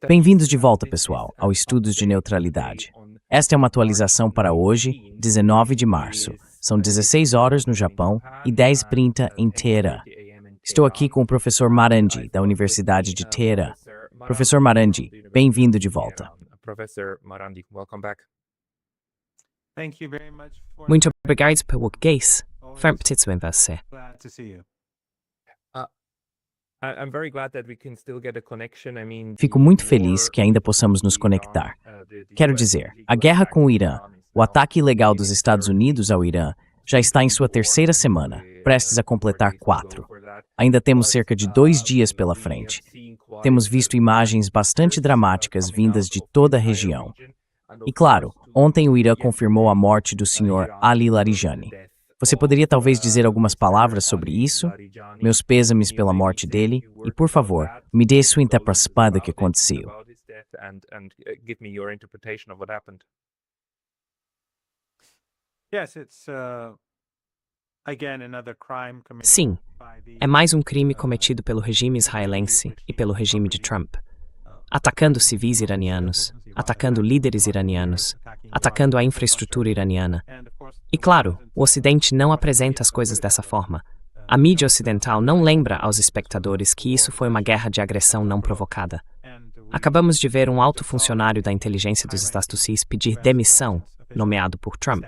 Bem-vindos de volta, pessoal, ao Estudos de Neutralidade. Esta é uma atualização para hoje, 19 de março. São 16 horas no Japão e 10h30 em Teherã. Estou aqui com o professor Marandi, da Universidade de Teherã. Professor Marandi, bem-vindo de volta. Muito obrigado pelo português. Foi um petit em você. Fico muito feliz que ainda possamos nos conectar. Quero dizer, a guerra com o Irã, o ataque ilegal dos Estados Unidos ao Irã, já está em sua terceira semana, prestes a completar 4. Ainda temos cerca de 2 dias pela frente. Temos visto imagens bastante dramáticas vindas de toda a região. E claro, ontem o Irã confirmou a morte do Sr. Ali Larijani. Você poderia talvez dizer algumas palavras sobre isso? Meus pêsames pela morte dele e, por favor, me dê sua interpretação do que aconteceu. Sim, é mais um crime cometido pelo regime israelense e pelo regime de Trump, atacando civis iranianos, atacando líderes iranianos, atacando a infraestrutura iraniana. E claro, o Ocidente não apresenta as coisas dessa forma. A mídia ocidental não lembra aos espectadores que isso foi uma guerra de agressão não provocada. Acabamos de ver um alto funcionário da inteligência dos Estados Unidos pedir demissão, nomeado por Trump,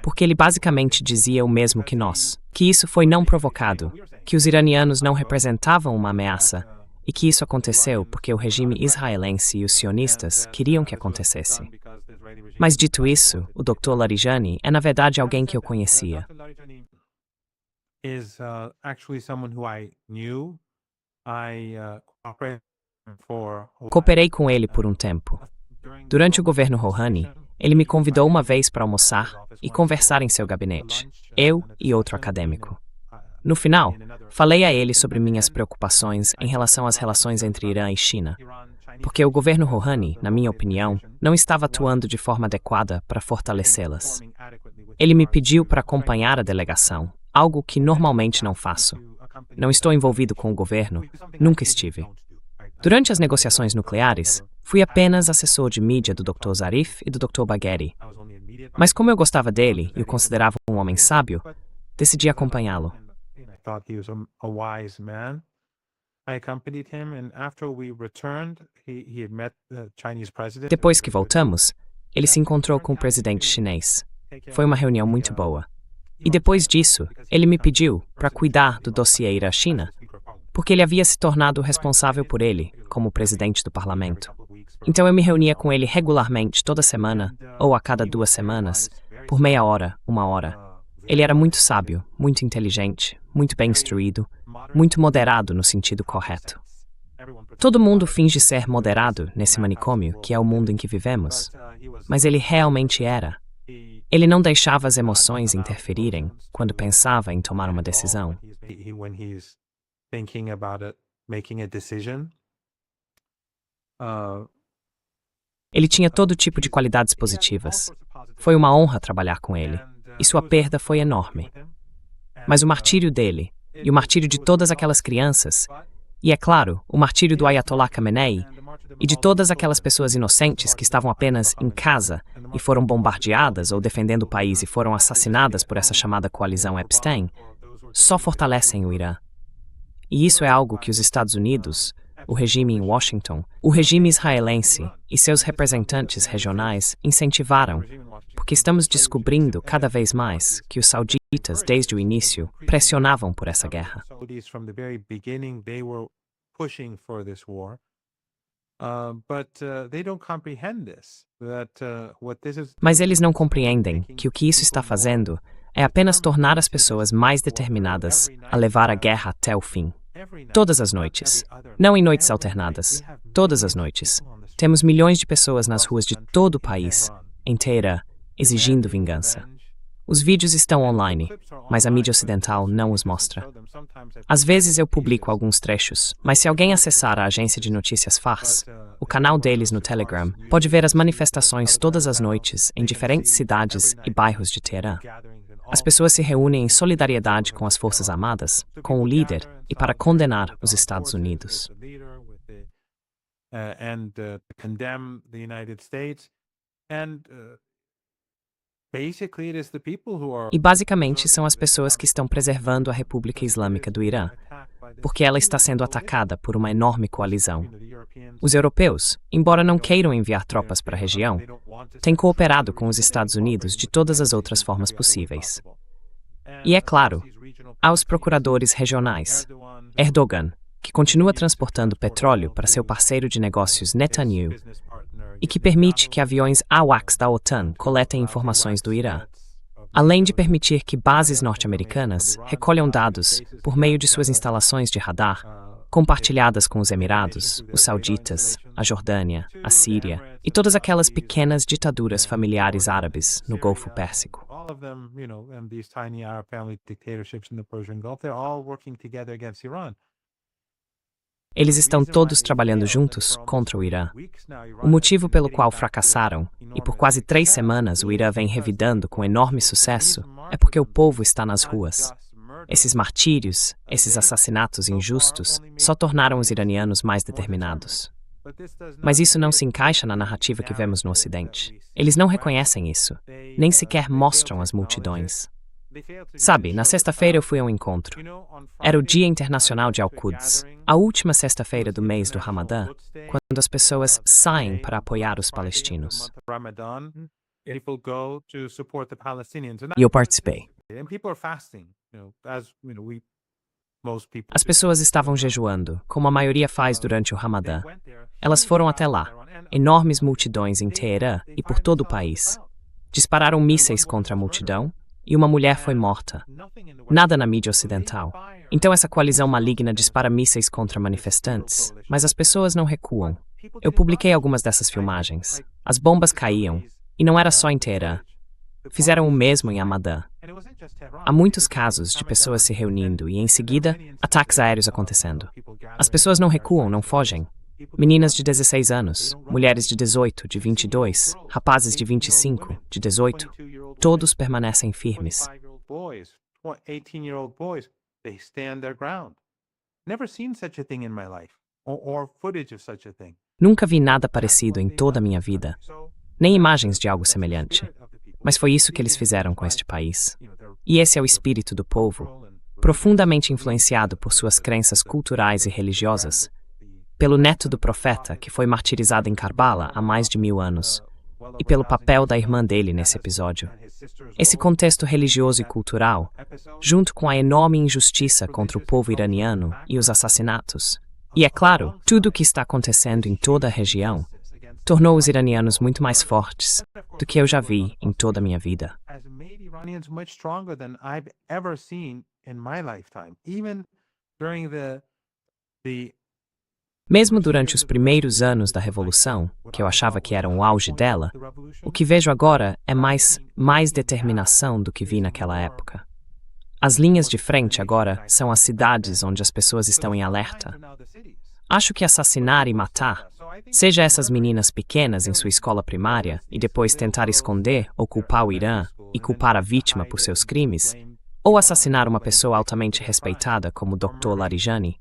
porque ele basicamente dizia o mesmo que nós, que isso foi não provocado, que os iranianos não representavam uma ameaça, e que isso aconteceu porque o regime israelense e os sionistas queriam que acontecesse. Mas dito isso, o Dr. Larijani é na verdade alguém que eu conhecia. Cooperei com ele por um tempo. Durante o governo Rouhani, ele me convidou uma vez para almoçar e conversar em seu gabinete, eu e outro acadêmico. No final, falei a ele sobre minhas preocupações em relação às relações entre Irã e China, porque o governo Rouhani, na minha opinião, não estava atuando de forma adequada para fortalecê-las. Ele me pediu para acompanhar a delegação, algo que normalmente não faço. Não estou envolvido com o governo, nunca estive. Durante as negociações nucleares, fui apenas assessor de mídia do Dr. Zarif e do Dr. Bagheri. Mas como eu gostava dele e o considerava um homem sábio, decidi acompanhá-lo. Depois que voltamos, ele se encontrou com o presidente chinês. Foi uma reunião muito boa. E depois disso, ele me pediu para cuidar do dossiê Irã-China, porque ele havia se tornado responsável por ele, como presidente do parlamento. Então eu me reunia com ele regularmente toda semana, ou a cada 2 semanas, por meia hora, 1 hora. Ele era muito sábio, muito inteligente, muito bem instruído, muito moderado no sentido correto. Todo mundo finge ser moderado nesse manicômio, que é o mundo em que vivemos, mas ele realmente era. Ele não deixava as emoções interferirem quando pensava em tomar uma decisão. Ele tinha todo tipo de qualidades positivas. Foi uma honra trabalhar com ele, e sua perda foi enorme. Mas o martírio dele, e o martírio de todas aquelas crianças, e é claro, o martírio do Ayatollah Khamenei, e de todas aquelas pessoas inocentes que estavam apenas em casa e foram bombardeadas ou defendendo o país e foram assassinadas por essa chamada coalizão Epstein, só fortalecem o Irã. E isso é algo que os Estados Unidos, o regime em Washington, o regime israelense e seus representantes regionais incentivaram, porque estamos descobrindo cada vez mais que os sauditas, desde o início, pressionavam por essa guerra. Mas eles não compreendem que o que isso está fazendo é apenas tornar as pessoas mais determinadas a levar a guerra até o fim. Todas as noites, não em noites alternadas, todas as noites, temos milhões de pessoas nas ruas de todo o país, em Teherã, exigindo vingança. Os vídeos estão online, mas a mídia ocidental não os mostra. Às vezes eu publico alguns trechos, mas se alguém acessar a agência de notícias Fars, o canal deles no Telegram, pode ver as manifestações todas as noites em diferentes cidades e bairros de Teherã. As pessoas se reúnem em solidariedade com as Forças Armadas, com o líder, e para condenar os Estados Unidos. E basicamente são as pessoas que estão preservando a República Islâmica do Irã, porque ela está sendo atacada por uma enorme coalizão. Os europeus, embora não queiram enviar tropas para a região, têm cooperado com os Estados Unidos de todas as outras formas possíveis. E é claro, há os procuradores regionais. Erdogan, que continua transportando petróleo para seu parceiro de negócios Netanyahu, e que permite que aviões AWACS da OTAN coletem informações do Irã, além de permitir que bases norte-americanas recolham dados por meio de suas instalações de radar, compartilhadas com os Emirados, os Sauditas, a Jordânia, a Síria e todas aquelas pequenas ditaduras familiares árabes no Golfo Pérsico. Eles estão todos trabalhando juntos contra o Irã. O motivo pelo qual fracassaram, e por quase 3 semanas o Irã vem revidando com enorme sucesso, é porque o povo está nas ruas. Esses martírios, esses assassinatos injustos, só tornaram os iranianos mais determinados. Mas isso não se encaixa na narrativa que vemos no Ocidente. Eles não reconhecem isso, nem sequer mostram as multidões. Sabe, na sexta-feira eu fui a um encontro. Era o Dia Internacional de Al-Quds, a última sexta-feira do mês do Ramadã, quando as pessoas saem para apoiar os palestinos. E eu participei. As pessoas estavam jejuando, como a maioria faz durante o Ramadã. Elas foram até lá, enormes multidões em Teherã e por todo o país. Dispararam mísseis contra a multidão, e uma mulher foi morta. Nada na mídia ocidental. Então essa coalizão maligna dispara mísseis contra manifestantes, mas as pessoas não recuam. Eu publiquei algumas dessas filmagens. As bombas caíam, e não era só em Teherã. Fizeram o mesmo em Hamadã. Há muitos casos de pessoas se reunindo e, em seguida, ataques aéreos acontecendo. As pessoas não recuam, não fogem. Meninas de 16 anos, mulheres de 18, de 22, rapazes de 25, de 18, todos permanecem firmes. Nunca vi nada parecido em toda a minha vida, nem imagens de algo semelhante. Mas foi isso que eles fizeram com este país. E esse é o espírito do povo, profundamente influenciado por suas crenças culturais e religiosas, pelo neto do profeta que foi martirizado em Karbala há mais de 1000 anos, e pelo papel da irmã dele nesse episódio. Esse contexto religioso e cultural, junto com a enorme injustiça contra o povo iraniano e os assassinatos, e, é claro, tudo o que está acontecendo em toda a região, tornou os iranianos muito mais fortes do que eu já vi em toda a minha vida. Mesmo durante os primeiros anos da Revolução, que eu achava que eram o auge dela, o que vejo agora é mais determinação do que vi naquela época. As linhas de frente agora são as cidades onde as pessoas estão em alerta. Acho que assassinar e matar, seja essas meninas pequenas em sua escola primária e depois tentar esconder ou culpar o Irã e culpar a vítima por seus crimes, ou assassinar uma pessoa altamente respeitada como o Dr. Larijani,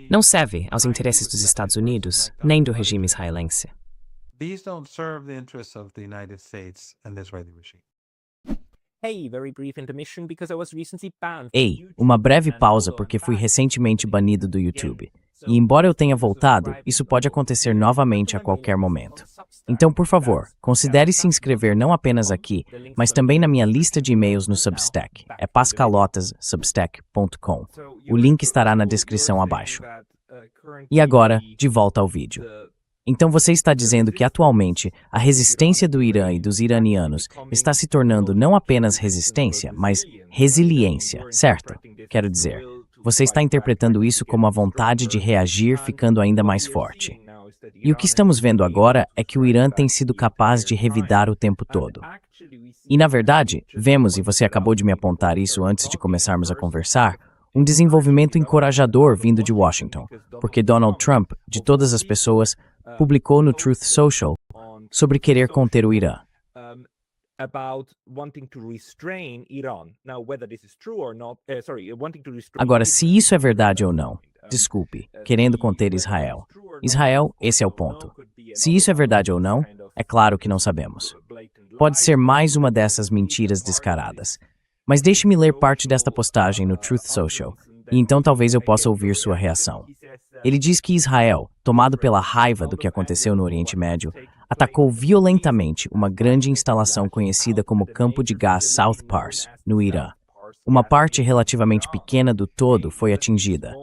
não serve aos interesses dos Estados Unidos nem do regime israelense. Ei, uma breve pausa porque fui recentemente banido do YouTube. E embora eu tenha voltado, isso pode acontecer novamente a qualquer momento. Então, por favor, considere se inscrever não apenas aqui, mas também na minha lista de e-mails no Substack. É pascalotas.substack.com. O link estará na descrição abaixo. E agora, de volta ao vídeo. Então você está dizendo que atualmente a resistência do Irã e dos iranianos está se tornando não apenas resistência, mas resiliência, certo? Quero dizer, você está interpretando isso como a vontade de reagir ficando ainda mais forte. E o que estamos vendo agora é que o Irã tem sido capaz de revidar o tempo todo. E na verdade, vemos, e você acabou de me apontar isso antes de começarmos a conversar, um desenvolvimento encorajador vindo de Washington, porque Donald Trump, de todas as pessoas, publicou no Truth Social sobre querer conter o Irã. Agora, se isso é verdade ou não, desculpe, querendo conter Israel. Israel, esse é o ponto. Se isso é verdade ou não, é claro que não sabemos. Pode ser mais uma dessas mentiras descaradas. Mas deixe-me ler parte desta postagem no Truth Social, e então talvez eu possa ouvir sua reação. Ele diz que Israel, tomado pela raiva do que aconteceu no Oriente Médio, atacou violentamente uma grande instalação conhecida como Campo de Gás South Pars, no Irã. Uma parte relativamente pequena do todo foi atingida.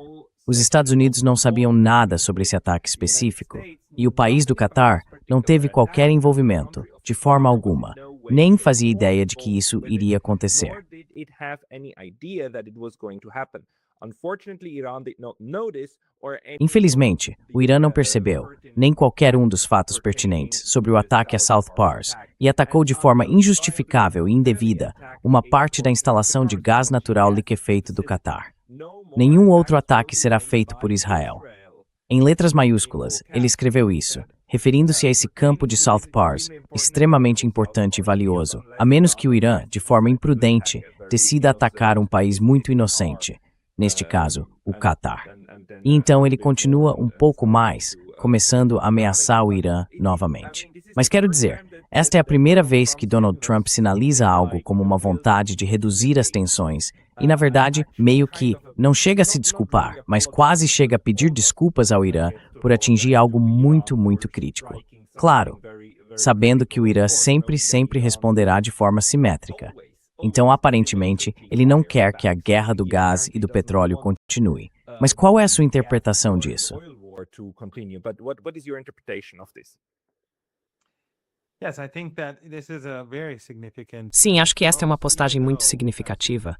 Os Estados Unidos não sabiam nada sobre esse ataque específico, e o país do Catar não teve qualquer envolvimento, de forma alguma, nem fazia ideia de que isso iria acontecer. Infelizmente, o Irã não percebeu nem qualquer um dos fatos pertinentes sobre o ataque a South Pars e atacou de forma injustificável e indevida uma parte da instalação de gás natural liquefeito do Catar. Nenhum outro ataque será feito por Israel. Em letras maiúsculas, ele escreveu isso, referindo-se a esse campo de South Pars, extremamente importante e valioso, a menos que o Irã, de forma imprudente, decida atacar um país muito inocente, neste caso, o Catar. E então ele continua um pouco mais, começando a ameaçar o Irã novamente. Mas quero dizer, esta é a primeira vez que Donald Trump sinaliza algo como uma vontade de reduzir as tensões e, na verdade, meio que não chega a se desculpar, mas quase chega a pedir desculpas ao Irã por atingir algo muito, muito crítico. Claro, sabendo que o Irã sempre responderá de forma simétrica. Então, aparentemente, ele não quer que a guerra do gás e do petróleo continue. Mas qual é a sua interpretação disso? Sim, acho que esta é uma postagem muito significativa.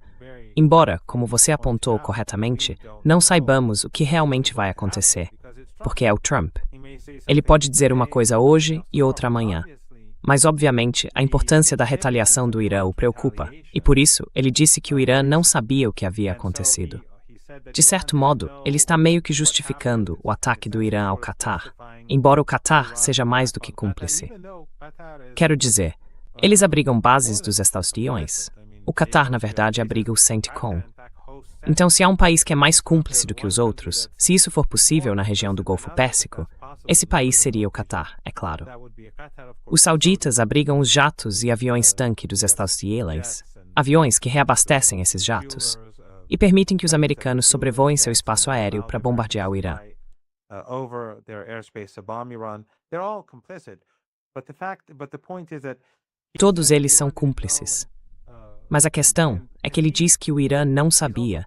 Embora, como você apontou corretamente, não saibamos o que realmente vai acontecer, porque é o Trump. Ele pode dizer uma coisa hoje e outra amanhã. Mas, obviamente, a importância da retaliação do Irã o preocupa, e por isso ele disse que o Irã não sabia o que havia acontecido. De certo modo, ele está meio que justificando o ataque do Irã ao Catar, embora o Catar seja mais do que cúmplice. Quero dizer, eles abrigam bases dos Estados Unidos. O Catar, na verdade, abriga o CENTCOM. Então, se há um país que é mais cúmplice do que os outros, se isso for possível na região do Golfo Pérsico, esse país seria o Catar, é claro. Os sauditas abrigam os jatos e aviões-tanque dos Estados Unidos, aviões que reabastecem esses jatos, e permitem que os americanos sobrevoem seu espaço aéreo para bombardear o Irã. Todos eles são cúmplices. Mas a questão é que ele diz que o Irã não sabia,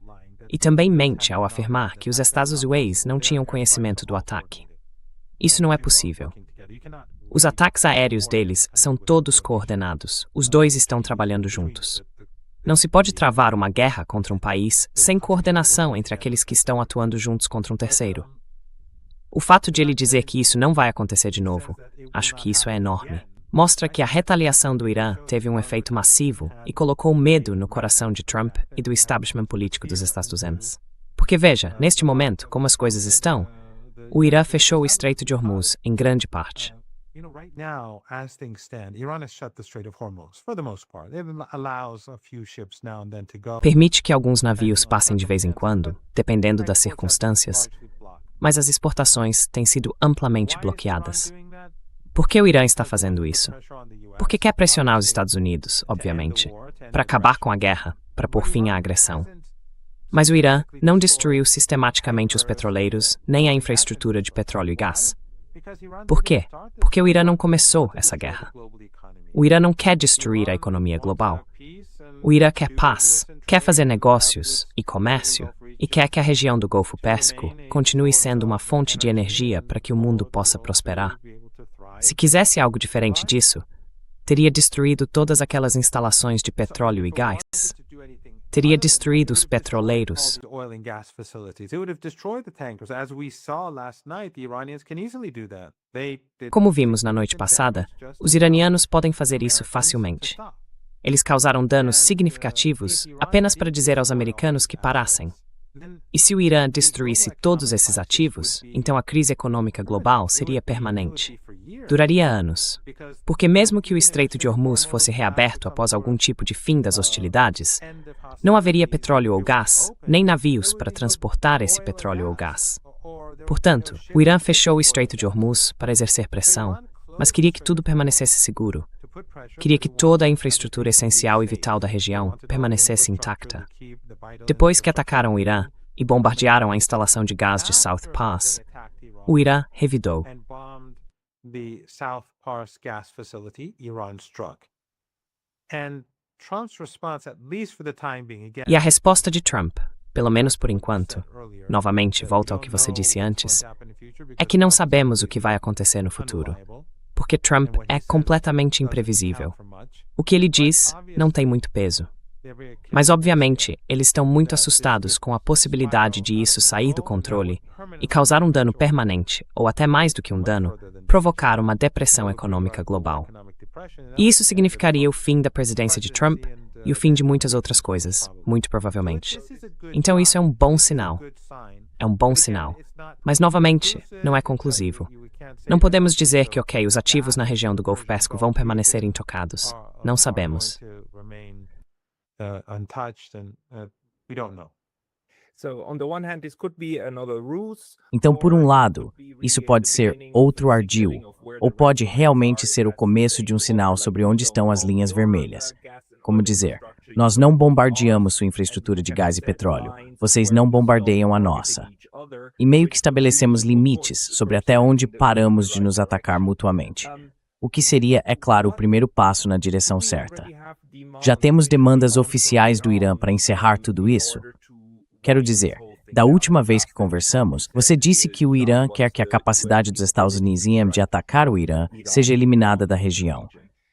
e também mente ao afirmar que os Estados Unidos não tinham conhecimento do ataque. Isso não é possível. Os ataques aéreos deles são todos coordenados, os dois estão trabalhando juntos. Não se pode travar uma guerra contra um país sem coordenação entre aqueles que estão atuando juntos contra um terceiro. O fato de ele dizer que isso não vai acontecer de novo, acho que isso é enorme. Mostra que a retaliação do Irã teve um efeito massivo e colocou medo no coração de Trump e do establishment político dos Estados Unidos. Porque veja, neste momento, como as coisas estão, o Irã fechou o Estreito de Hormuz em grande parte. Permite que alguns navios passem de vez em quando, dependendo das circunstâncias, mas as exportações têm sido amplamente bloqueadas. Por que o Irã está fazendo isso? Porque quer pressionar os Estados Unidos, obviamente, para acabar com a guerra, para pôr fim à agressão. Mas o Irã não destruiu sistematicamente os petroleiros nem a infraestrutura de petróleo e gás. Por quê? Porque o Irã não começou essa guerra. O Irã não quer destruir a economia global. O Irã quer paz, quer fazer negócios e comércio, e quer que a região do Golfo Pérsico continue sendo uma fonte de energia para que o mundo possa prosperar. Se quisesse algo diferente disso, teria destruído todas aquelas instalações de petróleo e gás. Teria destruído os petroleiros. Como vimos na noite passada, os iranianos podem fazer isso facilmente. Eles causaram danos significativos apenas para dizer aos americanos que parassem. E se o Irã destruísse todos esses ativos, então a crise econômica global seria permanente. Duraria anos. Porque mesmo que o Estreito de Hormuz fosse reaberto após algum tipo de fim das hostilidades, não haveria petróleo ou gás, nem navios para transportar esse petróleo ou gás. Portanto, o Irã fechou o Estreito de Hormuz para exercer pressão, mas queria que tudo permanecesse seguro. Queria que toda a infraestrutura essencial e vital da região permanecesse intacta. Depois que atacaram o Irã e bombardearam a instalação de gás de South Pass, o Irã revidou. E a resposta de Trump, pelo menos por enquanto, novamente volto ao que você disse antes, é que não sabemos o que vai acontecer no futuro, porque Trump é completamente imprevisível. O que ele diz não tem muito peso. Mas, obviamente, eles estão muito assustados com a possibilidade de isso sair do controle e causar um dano permanente, ou até mais do que um dano, provocar uma depressão econômica global. E isso significaria o fim da presidência de Trump e o fim de muitas outras coisas, muito provavelmente. Então isso é um bom sinal. É um bom sinal. Mas, novamente, não é conclusivo. Não podemos dizer que, ok, os ativos na região do Golfo Pérsico vão permanecer intocados. Não sabemos. Então, por um lado, isso pode ser outro ardil, ou pode realmente ser o começo de um sinal sobre onde estão as linhas vermelhas. Como dizer, nós não bombardeamos sua infraestrutura de gás e petróleo, vocês não bombardeiam a nossa. E meio que estabelecemos limites sobre até onde paramos de nos atacar mutuamente. O que seria, é claro, o primeiro passo na direção certa. Já temos demandas oficiais do Irã para encerrar tudo isso? Quero dizer, da última vez que conversamos, você disse que o Irã quer que a capacidade dos Estados Unidos de atacar o Irã seja eliminada da região.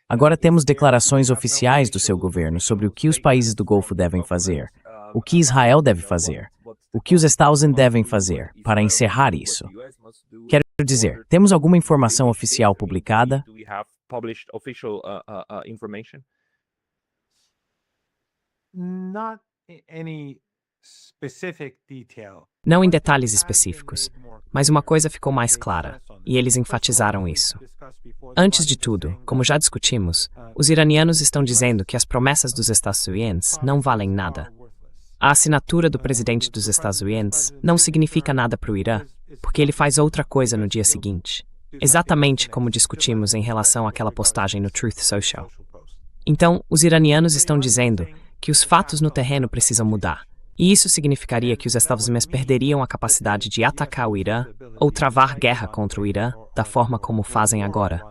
Agora temos declarações oficiais do seu governo sobre o que os países do Golfo devem fazer, o que Israel deve fazer, o que os Estados Unidos devem fazer para encerrar isso. Quero dizer, temos alguma informação oficial publicada? Não em detalhes específicos, mas uma coisa ficou mais clara, e eles enfatizaram isso. Antes de tudo, como já discutimos, os iranianos estão dizendo que as promessas dos Estados Unidos não valem nada. A assinatura do presidente dos Estados Unidos não significa nada para o Irã, porque ele faz outra coisa no dia seguinte, exatamente como discutimos em relação àquela postagem no Truth Social. Então, os iranianos estão dizendo que os fatos no terreno precisam mudar, e isso significaria que os Estados Unidos perderiam a capacidade de atacar o Irã ou travar guerra contra o Irã da forma como fazem agora.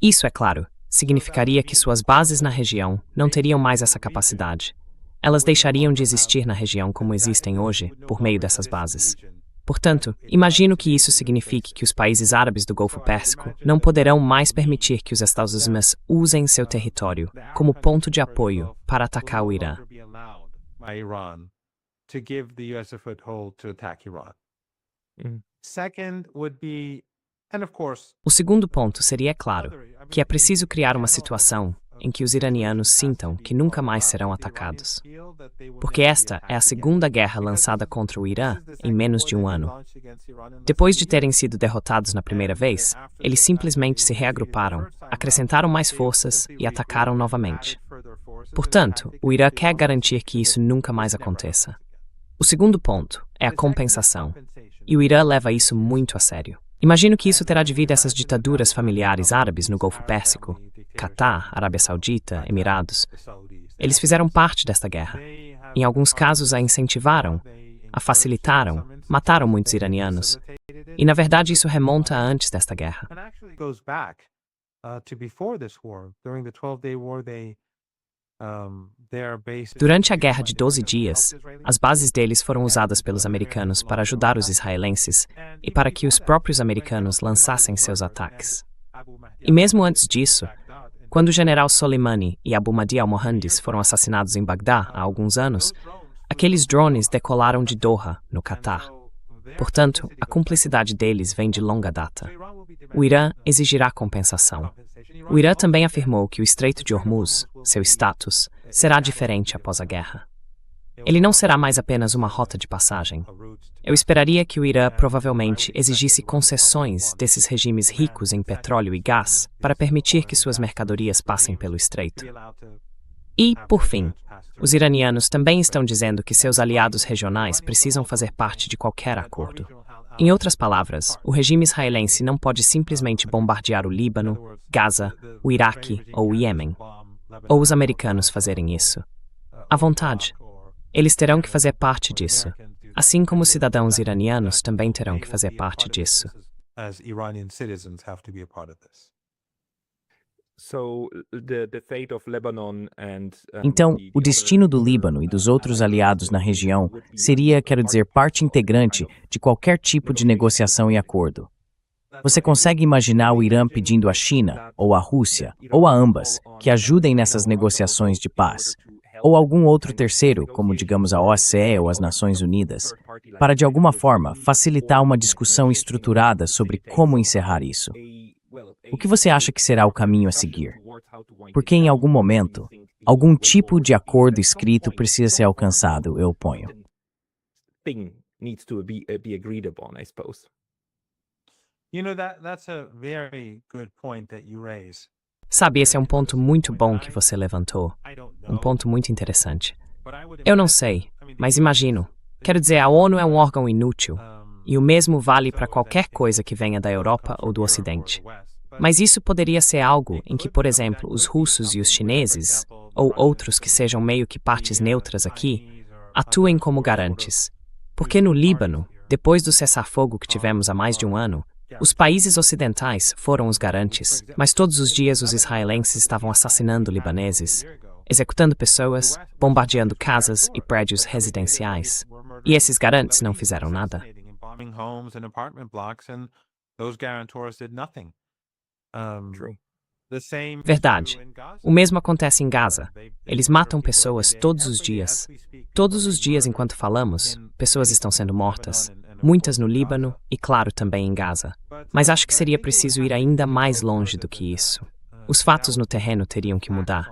Isso, é claro, significaria que suas bases na região não teriam mais essa capacidade. Elas deixariam de existir na região como existem hoje, por meio dessas bases. Portanto, imagino que isso signifique que os países árabes do Golfo Pérsico não poderão mais permitir que os Estados Unidos usem seu território como ponto de apoio para atacar o Irã. O segundo ponto seria, é claro, que é preciso criar uma situação em que os iranianos sintam que nunca mais serão atacados. Porque esta é a segunda guerra lançada contra o Irã em menos de um ano. Depois de terem sido derrotados na primeira vez, eles simplesmente se reagruparam, acrescentaram mais forças e atacaram novamente. Portanto, o Irã quer garantir que isso nunca mais aconteça. O segundo ponto é a compensação, e o Irã leva isso muito a sério. Imagino que isso terá devido a essas ditaduras familiares árabes no Golfo Pérsico, Catar, Arábia Saudita, Emirados. Eles fizeram parte desta guerra. Em alguns casos a incentivaram, a facilitaram, mataram muitos iranianos. E na verdade isso remonta a antes desta guerra. Durante a Guerra de 12 Dias, as bases deles foram usadas pelos americanos para ajudar os israelenses e para que os próprios americanos lançassem seus ataques. E mesmo antes disso, quando o general Soleimani e Abu Mahdi al-Mohandes foram assassinados em Bagdá há alguns anos, aqueles drones decolaram de Doha, no Catar. Portanto, a cumplicidade deles vem de longa data. O Irã exigirá compensação. O Irã também afirmou que o Estreito de Hormuz, seu status, será diferente após a guerra. Ele não será mais apenas uma rota de passagem. Eu esperaria que o Irã provavelmente exigisse concessões desses regimes ricos em petróleo e gás para permitir que suas mercadorias passem pelo estreito. E, por fim, os iranianos também estão dizendo que seus aliados regionais precisam fazer parte de qualquer acordo. Em outras palavras, o regime israelense não pode simplesmente bombardear o Líbano, Gaza, o Iraque ou o Iêmen, ou os americanos fazerem isso. À vontade. Eles terão que fazer parte disso, assim como os cidadãos iranianos também terão que fazer parte disso. Então, o destino do Líbano e dos outros aliados na região seria, quero dizer, parte integrante de qualquer tipo de negociação e acordo. Você consegue imaginar o Irã pedindo à China, ou à Rússia, ou a ambas, que ajudem nessas negociações de paz, ou algum outro terceiro, como digamos a OSCE ou as Nações Unidas, para de alguma forma facilitar uma discussão estruturada sobre como encerrar isso? O que você acha que será o caminho a seguir? Porque em algum momento, algum tipo de acordo escrito precisa ser alcançado, eu ponho. Sabe, esse é um ponto muito bom que você levantou. Um ponto muito interessante. Eu não sei, mas imagino. Quero dizer, a ONU é um órgão inútil, e o mesmo vale para qualquer coisa que venha da Europa ou do Ocidente. Mas isso poderia ser algo em que, por exemplo, os russos e os chineses, ou outros que sejam meio que partes neutras aqui, atuem como garantes. Porque no Líbano, depois do cessar-fogo que tivemos há mais de um ano, os países ocidentais foram os garantes, mas todos os dias os israelenses estavam assassinando libaneses, executando pessoas, bombardeando casas e prédios residenciais. E esses garantes não fizeram nada. Verdade. O mesmo acontece em Gaza. Eles matam pessoas todos os dias. Todos os dias enquanto falamos, pessoas estão sendo mortas. Muitas no Líbano e, claro, também em Gaza. Mas acho que seria preciso ir ainda mais longe do que isso. Os fatos no terreno teriam que mudar.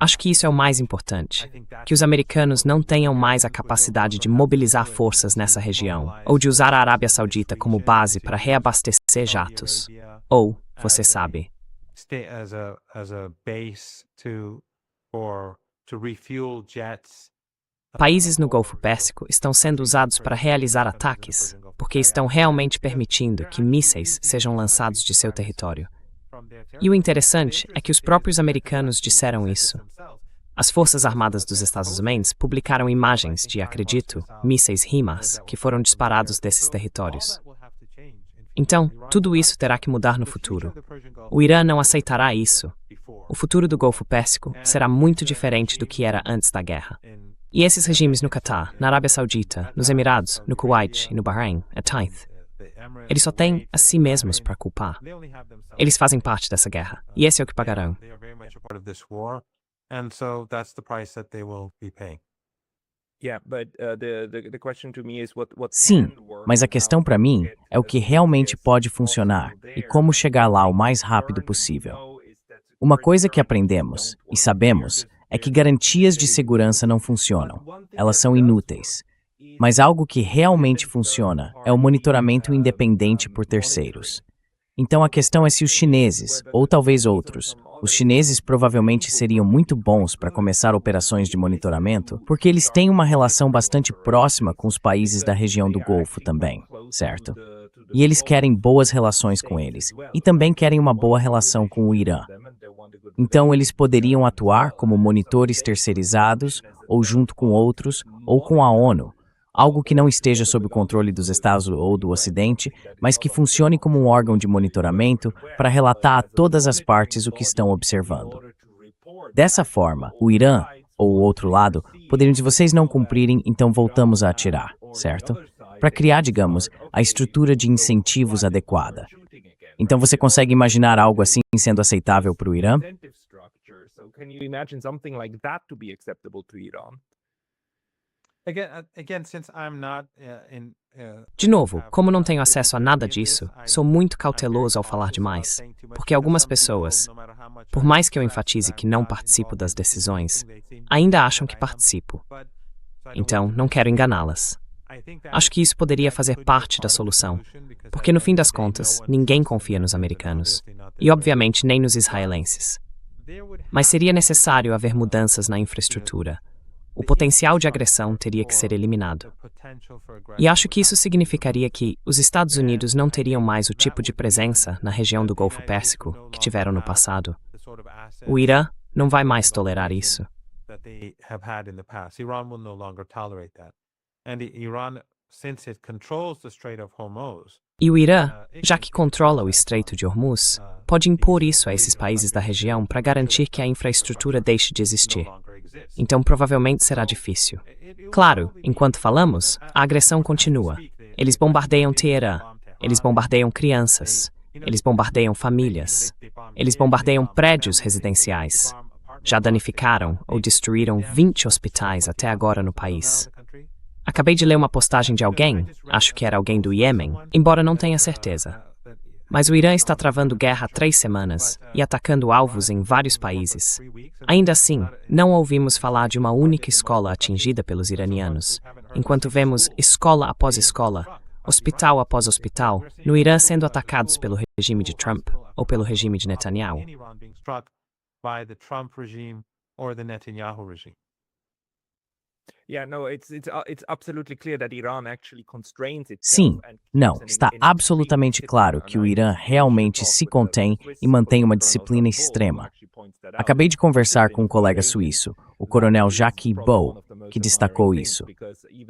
Acho que isso é o mais importante. Que os americanos não tenham mais a capacidade de mobilizar forças nessa região, ou de usar a Arábia Saudita como base para reabastecer jatos. Ou, você sabe, países no Golfo Pérsico estão sendo usados para realizar ataques, porque estão realmente permitindo que mísseis sejam lançados de seu território. E o interessante é que os próprios americanos disseram isso. As Forças Armadas dos Estados Unidos publicaram imagens de, acredito, mísseis HIMARS que foram disparados desses territórios. Então, tudo isso terá que mudar no futuro. O Irã não aceitará isso. O futuro do Golfo Pérsico será muito diferente do que era antes da guerra. E esses regimes no Catar, na Arábia Saudita, nos Emirados, no Kuwait e no Bahrein, a Taith, eles só têm a si mesmos para culpar. Eles fazem parte dessa guerra, e esse é o que pagarão. Sim, mas a questão para mim é o que realmente pode funcionar e como chegar lá o mais rápido possível. Uma coisa que aprendemos e sabemos é que garantias de segurança não funcionam, elas são inúteis. Mas algo que realmente funciona é o monitoramento independente por terceiros. Então a questão é se os chineses, ou talvez outros, os chineses provavelmente seriam muito bons para começar operações de monitoramento, porque eles têm uma relação bastante próxima com os países da região do Golfo também, certo? E eles querem boas relações com eles, e também querem uma boa relação com o Irã. Então eles poderiam atuar como monitores terceirizados, ou junto com outros, ou com a ONU, algo que não esteja sob o controle dos Estados ou do Ocidente, mas que funcione como um órgão de monitoramento para relatar a todas as partes o que estão observando. Dessa forma, o Irã, ou o outro lado, poderiam, se vocês não cumprirem, então voltamos a atirar, certo? Para criar, digamos, a estrutura de incentivos adequada. Então você consegue imaginar algo assim sendo aceitável para o Irã? De novo, como não tenho acesso a nada disso, sou muito cauteloso ao falar demais, porque algumas pessoas, por mais que eu enfatize que não participo das decisões, ainda acham que participo. então não quero enganá-las. Acho que isso poderia fazer parte da solução, porque no fim das contas, ninguém confia nos americanos, e obviamente nem nos israelenses. Mas seria necessário haver mudanças na infraestrutura. O potencial de agressão teria que ser eliminado. E acho que isso significaria que os Estados Unidos não teriam mais o tipo de presença na região do Golfo Pérsico que tiveram no passado. O Irã não vai mais tolerar isso. E o Irã, já que controla o Estreito de Hormuz, pode impor isso a esses países da região para garantir que a infraestrutura deixe de existir. Então provavelmente será difícil. Claro, enquanto falamos, a agressão continua. Eles bombardeiam Teherã, eles bombardeiam crianças, eles bombardeiam famílias, eles bombardeiam prédios residenciais. Já danificaram ou destruíram 20 hospitais até agora no país. Acabei de ler uma postagem de alguém, acho que era alguém do Iêmen, embora não tenha certeza. Mas o Irã está travando guerra há 3 semanas e atacando alvos em vários países. Ainda assim, não ouvimos falar de uma única escola atingida pelos iranianos, enquanto vemos escola após escola, hospital após hospital, no Irã sendo atacados pelo regime de Trump ou pelo regime de Netanyahu. Sim, não, está absolutamente claro que o Irã realmente se contém e mantém uma disciplina extrema. Acabei de conversar com um colega suíço, o coronel Jacques Bow, que destacou isso.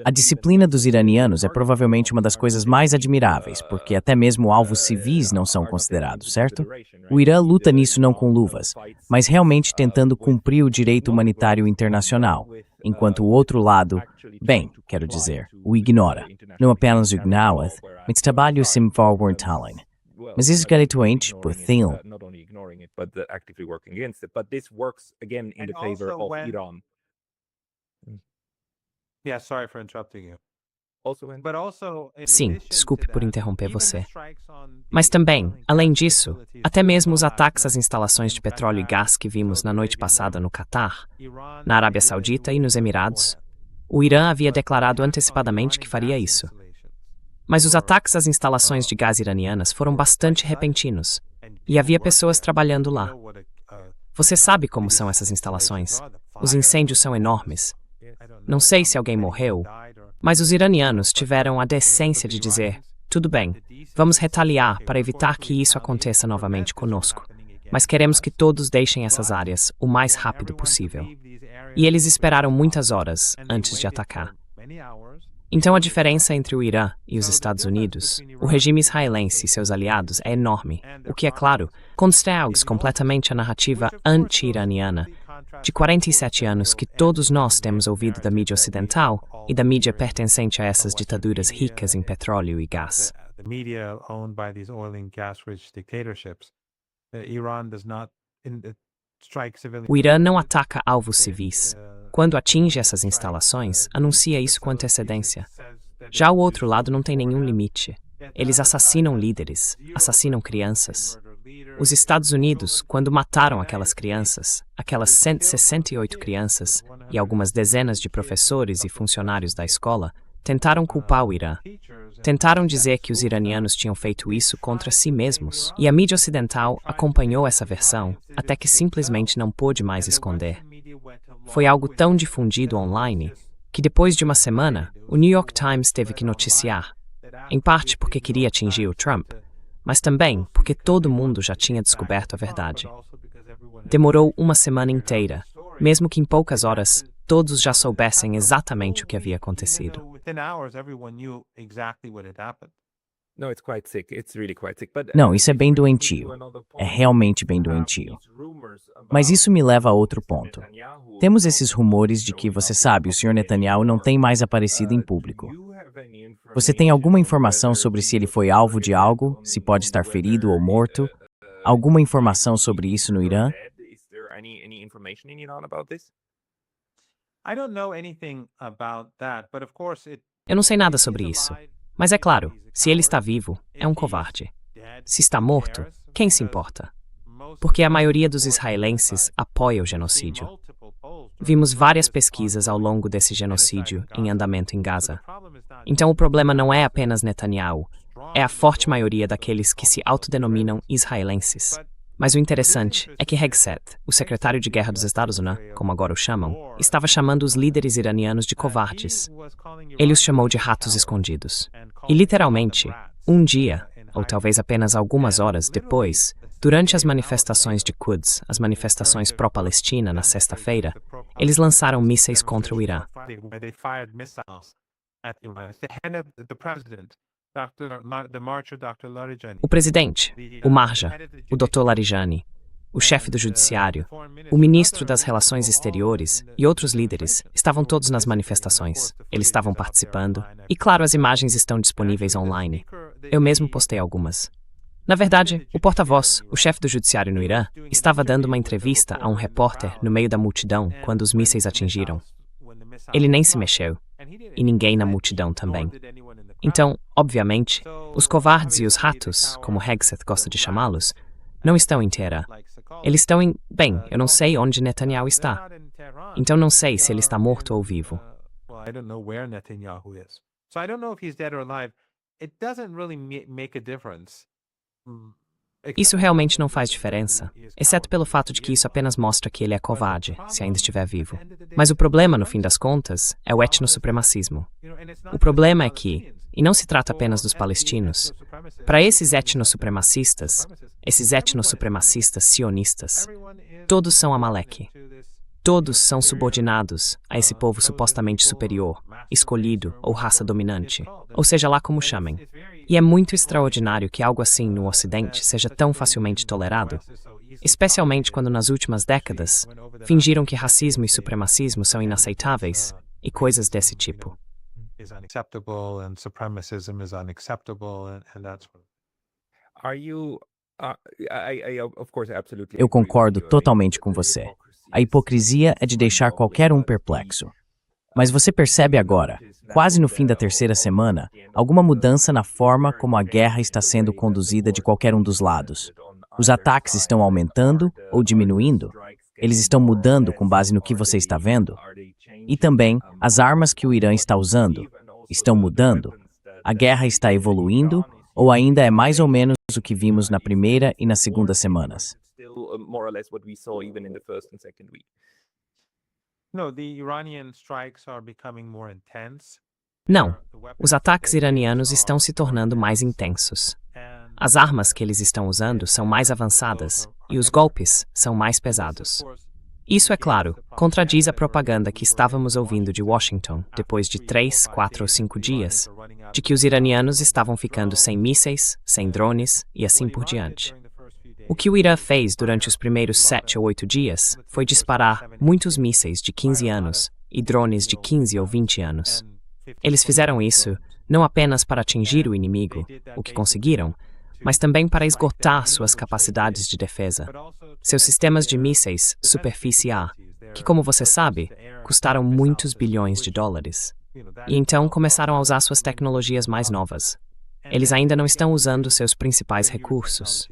A disciplina dos iranianos é provavelmente uma das coisas mais admiráveis, porque até mesmo alvos civis não são considerados, certo? O Irã luta nisso não com luvas, mas realmente tentando cumprir o direito humanitário internacional, enquanto o outro lado, bem, quero dizer, o ignora. Não apenas o ignora, mas trabalha sem forward-talent. Mas isso é doente, por fim. Sim, desculpe por interromper você. Mas também, além disso, até mesmo os ataques às instalações de petróleo e gás que vimos na noite passada no Catar, na Arábia Saudita e nos Emirados, o Irã havia declarado antecipadamente que faria isso. Mas os ataques às instalações de gás iranianas foram bastante repentinos, e havia pessoas trabalhando lá. Você sabe como são essas instalações. Os incêndios são enormes. Não sei se alguém morreu, mas os iranianos tiveram a decência de dizer: tudo bem, vamos retaliar para evitar que isso aconteça novamente conosco, mas queremos que todos deixem essas áreas o mais rápido possível. E eles esperaram muitas horas antes de atacar. Então a diferença entre o Irã e os Estados Unidos, o regime israelense e seus aliados é enorme, o que, é claro, constrói completamente a narrativa anti-iraniana de 47 anos que todos nós temos ouvido da mídia ocidental e da mídia pertencente a essas ditaduras ricas em petróleo e gás. O Irã não ataca alvos civis. Quando atinge essas instalações, anuncia isso com antecedência. Já o outro lado não tem nenhum limite. Eles assassinam líderes, assassinam crianças. Os Estados Unidos, quando mataram aquelas crianças, aquelas 168 crianças e algumas dezenas de professores e funcionários da escola, tentaram culpar o Irã. Tentaram dizer que os iranianos tinham feito isso contra si mesmos. E a mídia ocidental acompanhou essa versão até que simplesmente não pôde mais esconder. Foi algo tão difundido online que depois de uma semana, o New York Times teve que noticiar, em parte porque queria atingir o Trump, mas também porque todo mundo já tinha descoberto a verdade. Demorou uma semana inteira, mesmo que em poucas horas todos já soubessem exatamente o que havia acontecido. Não, isso é bem doentio. É realmente bem doentio. Mas isso me leva a outro ponto. Temos esses rumores de que, você sabe, o Sr. Netanyahu não tem mais aparecido em público. Você tem alguma informação sobre se ele foi alvo de algo, se pode estar ferido ou morto? Alguma informação sobre isso no Irã? Eu não sei nada sobre isso. Mas é claro, se ele está vivo, é um covarde. Se está morto, quem se importa? Porque a maioria dos israelenses apoia o genocídio. vimos várias pesquisas ao longo desse genocídio em andamento em Gaza. Então o problema não é apenas Netanyahu, é a forte maioria daqueles que se autodenominam israelenses. Mas o interessante é que Hegseth, o secretário de guerra dos Estados Unidos, como agora o chamam, estava chamando os líderes iranianos de covardes. Ele os chamou de ratos escondidos. E literalmente, um dia, ou talvez apenas algumas horas depois, durante as manifestações de Quds, as manifestações pró-Palestina na sexta-feira, eles lançaram mísseis contra o Irã. O presidente, o Marja, o Dr. Larijani, o chefe do judiciário, o ministro das Relações Exteriores e outros líderes estavam todos nas manifestações. Eles estavam participando e, claro, as imagens estão disponíveis online. Eu mesmo postei algumas. Na verdade, o porta-voz, o chefe do judiciário no Irã, estava dando uma entrevista a um repórter no meio da multidão quando os mísseis atingiram. Ele nem se mexeu, e ninguém na multidão também. Então, obviamente, os covardes e os ratos, como Hegseth gosta de chamá-los, não estão em Teherã. Eles estão em... Bem, eu não sei onde Netanyahu está. Então não sei se ele está morto ou vivo. Isso realmente não faz diferença, exceto pelo fato de que isso apenas mostra que ele é covarde, se ainda estiver vivo. Mas o problema, no fim das contas, é o etnossupremacismo. O problema é que, e não se trata apenas dos palestinos, para esses etnossupremacistas sionistas, todos são Amaleque. Todos são subordinados a esse povo supostamente superior, escolhido ou raça dominante, ou seja lá como chamem. E é muito extraordinário que algo assim no Ocidente seja tão facilmente tolerado, especialmente quando nas últimas décadas fingiram que racismo e supremacismo são inaceitáveis e coisas desse tipo. Eu concordo totalmente com você. A hipocrisia é de deixar qualquer um perplexo. Mas você percebe agora, quase no fim da terceira semana, alguma mudança na forma como a guerra está sendo conduzida de qualquer um dos lados. Os ataques estão aumentando ou diminuindo? Eles estão mudando com base no que você está vendo? E também, as armas que o Irã está usando estão mudando? A guerra está evoluindo ou ainda é mais ou menos o que vimos na primeira e na segunda semanas? Não, os ataques iranianos estão se tornando mais intensos. As armas que eles estão usando são mais avançadas e os golpes são mais pesados. Isso, é claro, contradiz a propaganda que estávamos ouvindo de Washington depois de 3, 4 ou 5 dias, de que os iranianos estavam ficando sem mísseis, sem drones e assim por diante. O que o Irã fez durante os primeiros 7 ou 8 dias foi disparar muitos mísseis de 15 anos e drones de 15 ou 20 anos. Eles fizeram isso não apenas para atingir o inimigo, o que conseguiram, mas também para esgotar suas capacidades de defesa. Seus sistemas de mísseis superfície A, que, como você sabe, custaram muitos bilhões de dólares. E então começaram a usar suas tecnologias mais novas. Eles ainda não estão usando seus principais recursos.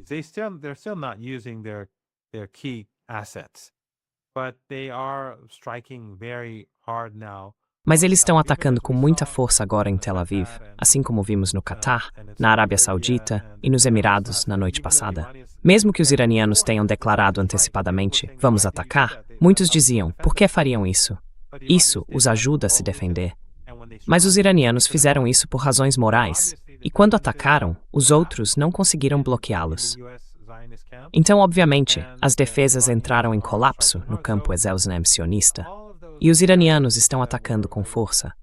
Mas eles estão atacando com muita força agora em Tel Aviv, assim como vimos no Catar, na Arábia Saudita e nos Emirados na noite passada. Mesmo que os iranianos tenham declarado antecipadamente, vamos atacar, muitos diziam, por que fariam isso? Isso os ajuda a se defender. Mas os iranianos fizeram isso por razões morais, e quando atacaram, os outros não conseguiram bloqueá-los. Então, obviamente, as defesas entraram em colapso no campo Jerusalém sionista, e os iranianos estão atacando com força.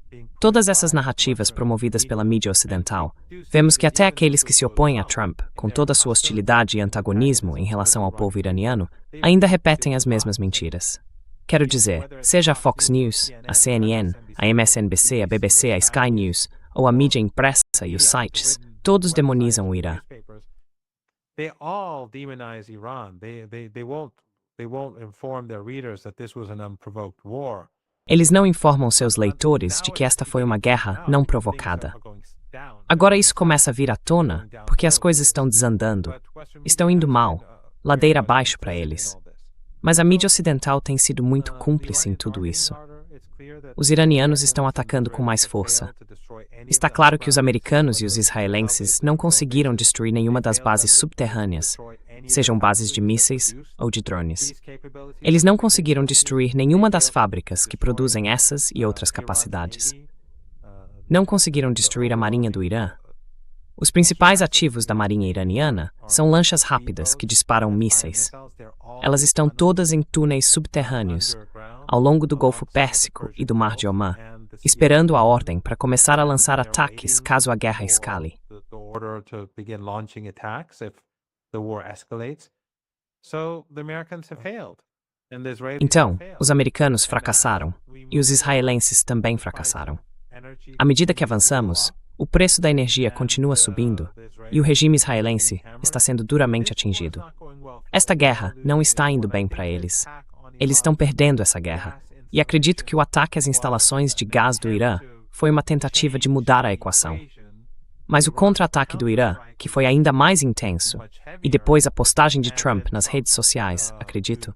Todas essas narrativas promovidas pela mídia ocidental, vemos que até aqueles que se opõem a Trump, com toda a sua hostilidade e antagonismo em relação ao povo iraniano, ainda repetem as mesmas mentiras. Quero dizer, seja a Fox News, a CNN, a MSNBC, a BBC, a Sky News, ou a mídia impressa e os sites, todos demonizam o Irã. Eles não informam seus leitores de que esta foi uma guerra não provocada. Agora isso começa a vir à tona porque as coisas estão desandando, estão indo mal, ladeira abaixo para eles. Mas a mídia ocidental tem sido muito cúmplice em tudo isso. Os iranianos estão atacando com mais força. Está claro que os americanos e os israelenses não conseguiram destruir nenhuma das bases subterrâneas, sejam bases de mísseis ou de drones. Eles não conseguiram destruir nenhuma das fábricas que produzem essas e outras capacidades. Não conseguiram destruir a marinha do Irã. Os principais ativos da marinha iraniana são lanchas rápidas que disparam mísseis. Elas estão todas em túneis subterrâneos, ao longo do Golfo Pérsico e do Mar de Omã, esperando a ordem para começar a lançar ataques caso a guerra escale. Então, os americanos fracassaram e os israelenses também fracassaram. À medida que avançamos, o preço da energia continua subindo e o regime israelense está sendo duramente atingido. Esta guerra não está indo bem para eles. Eles estão perdendo essa guerra. E acredito que o ataque às instalações de gás do Irã foi uma tentativa de mudar a equação. Mas o contra-ataque do Irã, que foi ainda mais intenso, e depois a postagem de Trump nas redes sociais, acredito,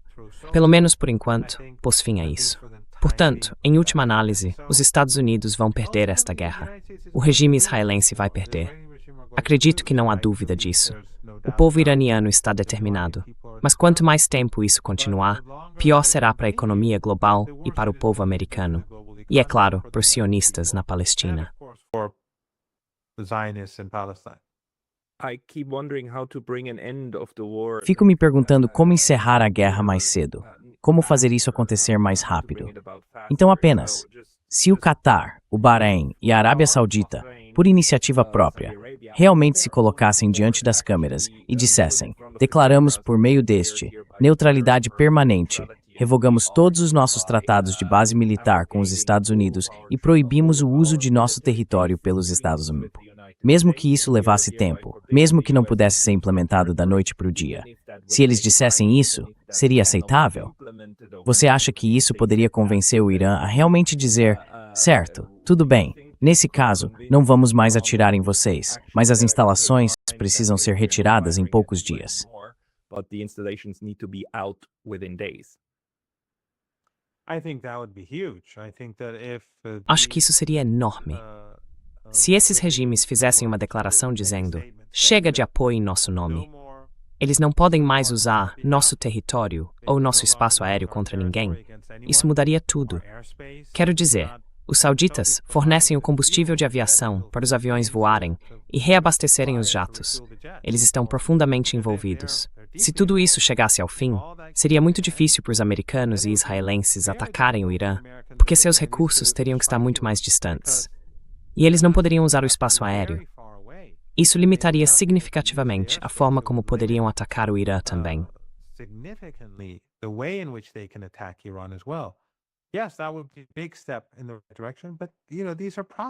pelo menos por enquanto, pôs fim a isso. Portanto, em última análise, os Estados Unidos vão perder esta guerra. O regime israelense vai perder. Acredito que não há dúvida disso. O povo iraniano está determinado. Mas quanto mais tempo isso continuar, pior será para a economia global e para o povo americano. E, é claro, para os sionistas na Palestina. Fico me perguntando como encerrar a guerra mais cedo. Como fazer isso acontecer mais rápido? Então apenas, se o Catar, o Bahrein e a Arábia Saudita, por iniciativa própria, realmente se colocassem diante das câmeras e dissessem: declaramos por meio deste neutralidade permanente, revogamos todos os nossos tratados de base militar com os Estados Unidos e proibimos o uso de nosso território pelos Estados Unidos. Mesmo que isso levasse tempo, mesmo que não pudesse ser implementado da noite para o dia, se eles dissessem isso, seria aceitável? Você acha que isso poderia convencer o Irã a realmente dizer: certo, tudo bem, nesse caso, não vamos mais atirar em vocês, mas as instalações precisam ser retiradas em poucos dias? Acho que isso seria enorme. Se esses regimes fizessem uma declaração dizendo: chega de apoio em nosso nome, eles não podem mais usar nosso território ou nosso espaço aéreo contra ninguém, isso mudaria tudo. Quero dizer, os sauditas fornecem o combustível de aviação para os aviões voarem e reabastecerem os jatos. Eles estão profundamente envolvidos. Se tudo isso chegasse ao fim, seria muito difícil para os americanos e israelenses atacarem o Irã, porque seus recursos teriam que estar muito mais distantes. E eles não poderiam usar o espaço aéreo. Isso limitaria significativamente a forma como poderiam atacar o Irã também.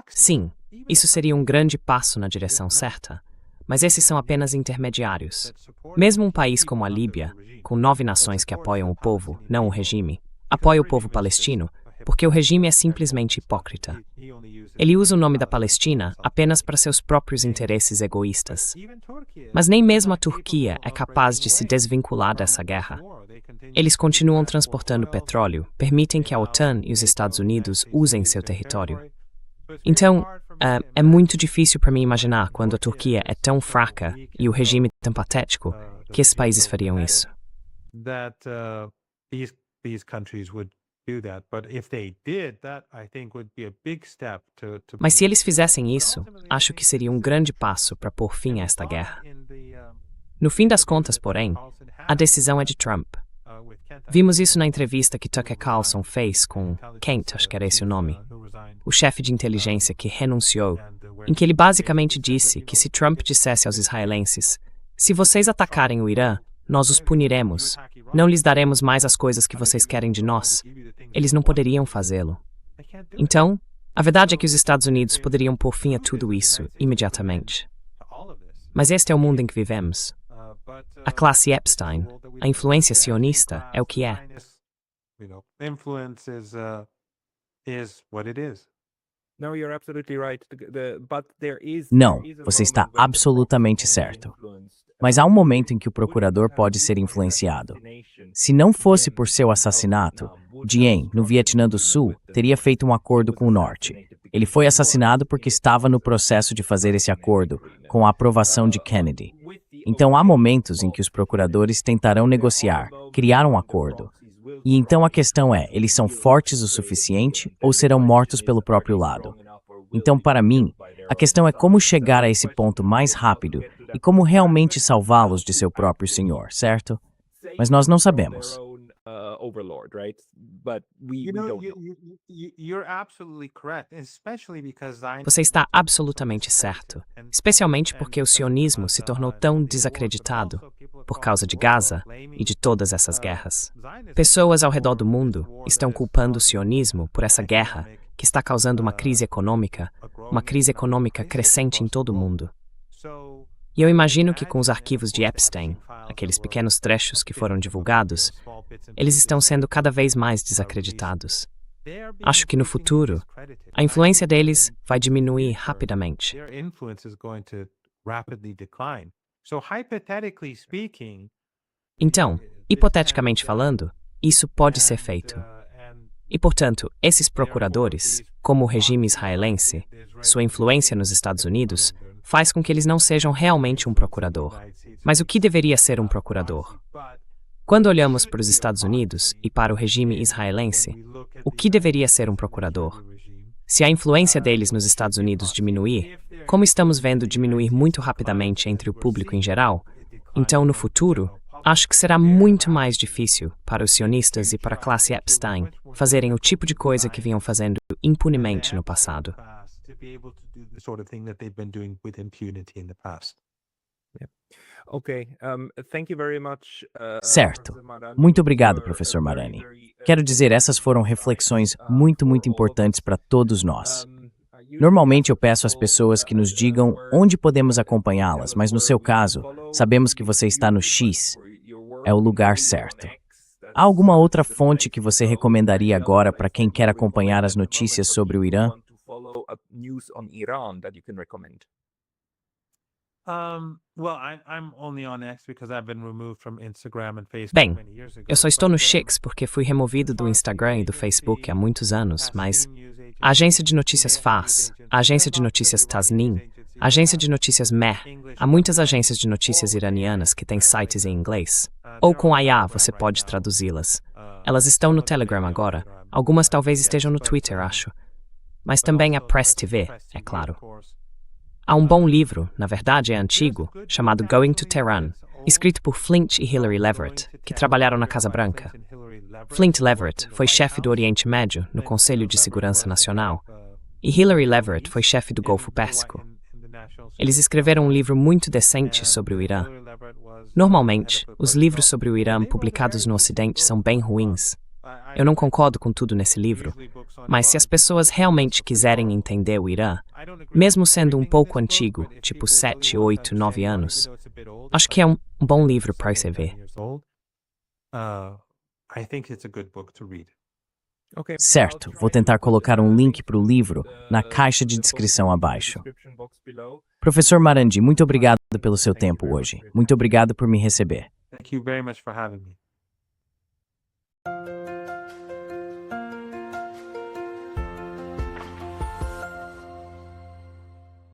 Sim, isso seria um grande passo na direção certa, mas esses são apenas intermediários. Mesmo um país como a Líbia, com 9 nações que apoiam o povo, não o regime, apoia o povo palestino, porque o regime é simplesmente hipócrita. Ele usa o nome da Palestina apenas para seus próprios interesses egoístas. Mas nem mesmo a Turquia é capaz de se desvincular dessa guerra. Eles continuam transportando petróleo, permitem que a OTAN e os Estados Unidos usem seu território. Então, é muito difícil para mim imaginar quando a Turquia é tão fraca e o regime tão patético que esses países fariam isso. Mas se eles fizessem isso, acho que seria um grande passo para pôr fim a esta guerra. No fim das contas, porém, a decisão é de Trump. Vimos isso na entrevista que Tucker Carlson fez com Kent, acho que era esse o nome, o chefe de inteligência que renunciou, em que ele basicamente disse que se Trump dissesse aos israelenses: se vocês atacarem o Irã, nós os puniremos, não lhes daremos mais as coisas que vocês querem de nós, eles não poderiam fazê-lo. Então, a verdade é que os Estados Unidos poderiam pôr fim a tudo isso imediatamente. Mas este é o mundo em que vivemos. A classe Epstein, a influência sionista, é o que é. Não, você está absolutamente certo. Mas há um momento em que o procurador pode ser influenciado. Se não fosse por seu assassinato, Dien, no Vietnã do Sul, teria feito um acordo com o Norte. Ele foi assassinado porque estava no processo de fazer esse acordo, com a aprovação de Kennedy. Então há momentos em que os procuradores tentarão negociar, criar um acordo. E então a questão é, eles são fortes o suficiente ou serão mortos pelo próprio lado? Então, para mim, a questão é como chegar a esse ponto mais rápido e como realmente salvá-los de seu próprio senhor, certo? Mas nós não sabemos. Você está absolutamente certo, especialmente porque o sionismo se tornou tão desacreditado por causa de Gaza e de todas essas guerras. Pessoas ao redor do mundo estão culpando o sionismo por essa guerra que está causando uma crise econômica crescente em todo o mundo. E eu imagino que com os arquivos de Epstein, aqueles pequenos trechos que foram divulgados, eles estão sendo cada vez mais desacreditados. Acho que no futuro, a influência deles vai diminuir rapidamente. Então, hipoteticamente falando, isso pode ser feito. E, portanto, esses procuradores, como o regime israelense, sua influência nos Estados Unidos, faz com que eles não sejam realmente um procurador. Mas o que deveria ser um procurador? Quando olhamos para os Estados Unidos e para o regime israelense, o que deveria ser um procurador? Se a influência deles nos Estados Unidos diminuir, como estamos vendo diminuir muito rapidamente entre o público em geral, então, no futuro, acho que será muito mais difícil para os sionistas e para a classe Epstein fazerem o tipo de coisa que vinham fazendo impunemente no passado. Certo. Muito obrigado, professor Marani. Quero dizer, essas foram reflexões muito importantes para todos nós. Normalmente eu peço às pessoas que nos digam onde podemos acompanhá-las, mas no seu caso, sabemos que você está no X. É o lugar certo. Há alguma outra fonte que você recomendaria agora para quem quer acompanhar as notícias sobre o Irã? Bem, eu só estou no X porque fui removido do Instagram e do Facebook há muitos anos, mas a agência de notícias Fars, a agência de notícias Tasnim, a agência de notícias Mehr, há muitas agências de notícias iranianas que têm sites em inglês. Ou com IA você pode traduzi-las. Elas estão no Telegram agora, algumas talvez estejam no Twitter, acho. Mas também a Press TV, é claro. Há um bom livro, na verdade é antigo, chamado Going to Tehran, escrito por Flint e Hillary Leverett, que trabalharam na Casa Branca. Flint Leverett foi chefe do Oriente Médio no Conselho de Segurança Nacional, e Hillary Leverett foi chefe do Golfo Pérsico. Eles escreveram um livro muito decente sobre o Irã. Normalmente, os livros sobre o Irã publicados no Ocidente são bem ruins. Eu não concordo com tudo nesse livro, mas se as pessoas realmente quiserem entender o Irã, mesmo sendo um pouco antigo, tipo 7, 8, 9 anos, acho que é um bom livro para você ver. Certo, vou tentar colocar um link para o livro na caixa de descrição abaixo. Professor Marandi, muito obrigado pelo seu tempo hoje. Muito obrigado por me receber. Thank you very much for having me.